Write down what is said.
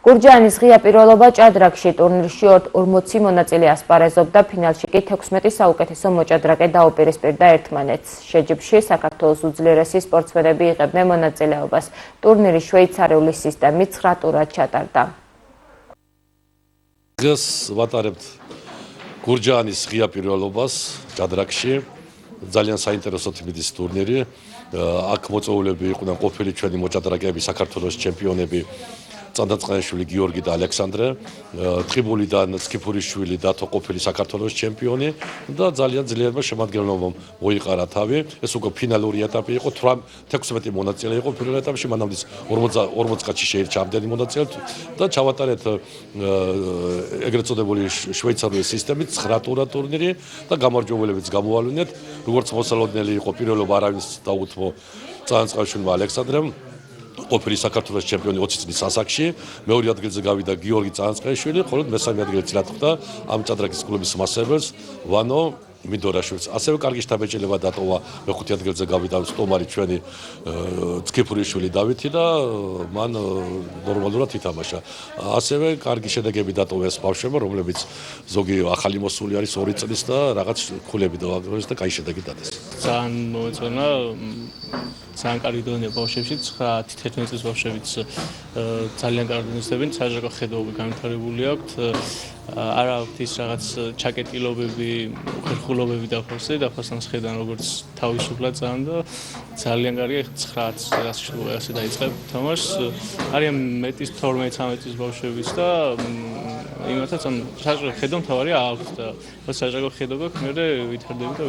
გურჯაანის ღია პირველობა ჭადრაკში ტურნირში 40 მონაწილე ასპარეზობდა, ფინალში კი 16 საუკეთესო მოჭადრაკე დაუპირისპირდა ერთმანეთს. შეჯიბრში საქართველოს უძლიერესი სპორტსმენები იღებდნენ მონაწილეობას. ტურნირი შვეიცარიული სისტემით 9 ტურად ჩატარდა. დღეს ვატარებთ გურჯაანის ღია პირველობას ჭადრაკში. ძალიან საინტერესო თბილისის ტურნირი. აქ მოწვეულები იყვნენ ყოფილი ჩვენი მოჭადრაკეები, საქართველოს ჩემპიონები წანდაწყაიშვილი გიორგი და ალექსანდრე, თხიბულიდან სკიფურიშვილი დათო ყოფილი საქართველოს ჩემპიონი და ძალიან ძლიერმა შემადგენლობამ მოიყარა თავი. ეს უკვე ფინალური ეტაპი იყო, 16 მონაწილე იყო პირველ ეტაპში, მანამდე 40 კაცი შეირჩა ამდენი მონაწილე და ჩავატარეთ ეგრეთ წოდებული შვეიცარიული სისტემით 9 ტურა ტურნირი და გამარჯვებულებიც გამოავლინეთ. როგორც მოსალოდნელი იყო პირველობა არავის დაუთმო წანაწყაშვილმა ალექსანდრემ, ყოფილი საქართველოს ჩემპიონი 20 წლის ასაკში, მეორე ადგილზე გავიდა გიორგი წანაწყაიშვილი, ხოლო მესამე ადგილზე წილატყდა ამ ჭადრაკის კლუბის მასწავლებელს ვანო მინდორაშვილს. ასევე კარგი შთაბეჭდილება დატოვა მეხუთე ადგილზე გავიდა სტომარი ჩვენი სკიფურიშვილი დავითი და მან ნორმალურად ითამაშა. ასევე კარგი შედეგები დატოვა ეს ბავშვებმა, რომლებიც ზოგი ახალი მოსული არის 2 წლის და რაღაც ქულები დააგროვეს და კაი შედეგი დადეს. ძალიან მოეწონა ძალიან კარგი დონე ბავშვებში, 9-11 წლის ბავშვებიც ძალიან კარგი დონესდებიან, საჯარო ხედავები განვითარებული აქვთ, არ აქვთ ის რაღაც ჩაკეტილობები, უხერხულობები დაფასანს ხედან როგორც თავისუფლად ძალიან და ძალიან კარგია 9 წელს დაიწყებ თამაშს. არიან მეტის 12-13 წლის ბავშვებიც და იმათაც საჯარო ხედავ თავარია აქვთ და საჯარო ხედავ აქვს, მე ვითარდები და